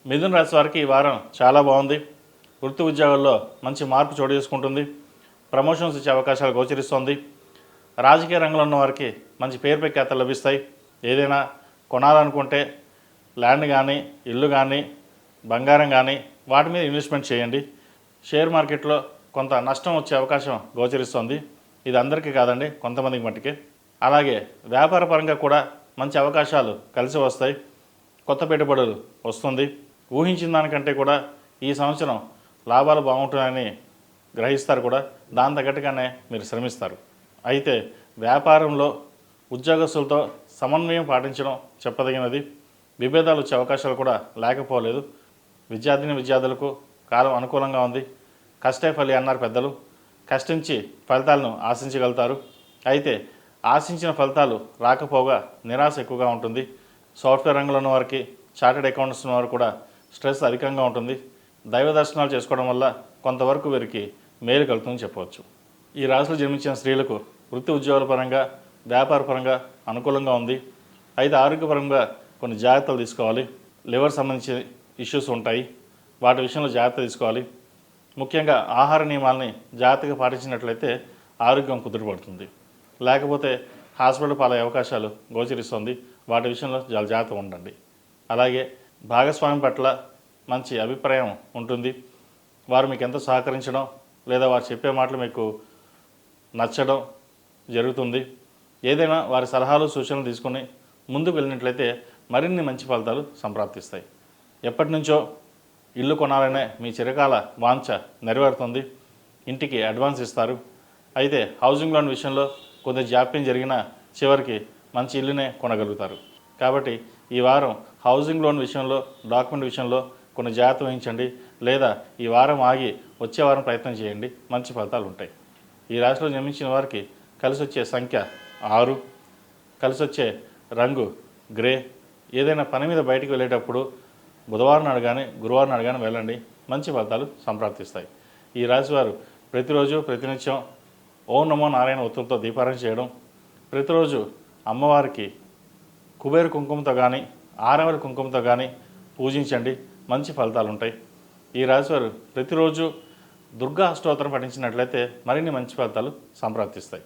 మిథున రాశి వారికి ఈ వారం చాలా బాగుంది. వృత్తి ఉద్యోగాల్లో మంచి మార్పు చోటు చేసుకుంటుంది. ప్రమోషన్స్ ఇచ్చే అవకాశాలు గోచరిస్తోంది. రాజకీయ రంగంలో ఉన్న వారికి మంచి పేరు ప్రఖ్యాతలు లభిస్తాయి. ఏదైనా కొనాలనుకుంటే ల్యాండ్ కానీ, ఇల్లు కానీ, బంగారం కానీ వాటి మీద ఇన్వెస్ట్మెంట్ చేయండి. షేర్ మార్కెట్లో కొంత నష్టం వచ్చే అవకాశం గోచరిస్తోంది. ఇది అందరికీ కాదండి, కొంతమందికి మట్టుకే. అలాగే వ్యాపార పరంగా కూడా మంచి అవకాశాలు కలిసి వస్తాయి. కొత్త పెట్టుబడులు వస్తుంది. ఊహించిన దానికంటే కూడా ఈ సంవత్సరం లాభాలు బాగుంటాయని గ్రహిస్తారు కూడా. దాని తగ్గట్టుగానే మీరు శ్రమిస్తారు. అయితే వ్యాపారంలో ఉద్యోగస్తులతో సమన్వయం పాటించడం చెప్పదగినది. విభేదాలు వచ్చే అవకాశాలు కూడా లేకపోలేదు. విద్యార్థులకు కాలం అనుకూలంగా ఉంది. కష్టే ఫలి అన్నారు పెద్దలు. కష్టించి ఫలితాలను ఆశించగలుగుతారు. అయితే ఆశించిన ఫలితాలు రాకపోగా నిరాశ ఎక్కువగా ఉంటుంది. సాఫ్ట్వేర్ రంగంలో ఉన్న వారికి, చార్టెడ్ అకౌంట్స్ ఉన్న వారు కూడా స్ట్రెస్ అధికంగా ఉంటుంది. దైవ దర్శనాలు చేసుకోవడం వల్ల కొంతవరకు వీరికి మేలు కలుగుతుందని చెప్పవచ్చు. ఈ రాశిలో జన్మించిన స్త్రీలకు వృత్తి ఉద్యోగాల పరంగా, వ్యాపార పరంగా అనుకూలంగా ఉంది. అయితే ఆరోగ్యపరంగా కొన్ని జాగ్రత్తలు తీసుకోవాలి. లివర్ సంబంధించిన ఇష్యూస్ ఉంటాయి. వాటి విషయంలో జాగ్రత్త తీసుకోవాలి. ముఖ్యంగా ఆహార నియమాలని జాగ్రత్తగా పాటించినట్లయితే ఆరోగ్యం కుదుటపడుతుంది. లేకపోతే హాస్పిటల్ పాలయ్యే అవకాశాలు గోచరిస్తుంది. వాటి విషయంలో చాలా జాగ్రత్తగా ఉండండి. అలాగే భాగస్వామి పట్ల మంచి అభిప్రాయం ఉంటుంది. వారు మీకు ఎంతో సహకరించడం లేదా వారు చెప్పే మాటలు మీకు నచ్చడం జరుగుతుంది. ఏదైనా వారి సలహాలు, సూచనలు తీసుకుని ముందుకు వెళ్ళినట్లయితే మరిన్ని మంచి ఫలితాలు సంప్రాప్తిస్తాయి. ఎప్పటి నుంచో ఇల్లు కొనాలనే మీ చిరకాల వాంఛ నెరవేరుతుంది. ఇంటికి అడ్వాన్స్ ఇస్తారు. అయితే హౌసింగ్ లోన్ విషయంలో కొంత జాప్యం జరిగినా చివరికి మంచి ఇల్లునే కొనగలుగుతారు. కాబట్టి ఈ వారం హౌసింగ్ లోన్ విషయంలో, డాక్యుమెంట్ విషయంలో కొన్ని జాగ్రత్త వహించండి. లేదా ఈ వారం ఆగి వచ్చే వారం ప్రయత్నం చేయండి. మంచి ఫలితాలు ఉంటాయి. ఈ రాశిలో జన్మించిన వారికి కలిసి వచ్చే సంఖ్య 6, కలిసి వచ్చే రంగు గ్రే. ఏదైనా పని మీద బయటికి వెళ్ళేటప్పుడు బుధవారం నాడు కానీ, గురువారం నాడు కానీ వెళ్ళండి. మంచి ఫలితాలు సంప్రాప్తిస్తాయి. ఈ రాశి వారు ప్రతిరోజు, ప్రతినిత్యం ఓం నమో నారాయణ ఒత్తులతో దీపారాధన చేయడం, ప్రతిరోజు అమ్మవారికి కుబేర కుంకుమతో కానీ, ఆరవెల కుంకుమతో కానీ పూజించండి. మంచి ఫలితాలు ఉంటాయి. ఈ రాశివారు ప్రతిరోజు దుర్గా అష్టోత్తరం పఠించినట్లయితే మరిన్ని మంచి ఫలితాలు సంప్రాప్తిస్తాయి.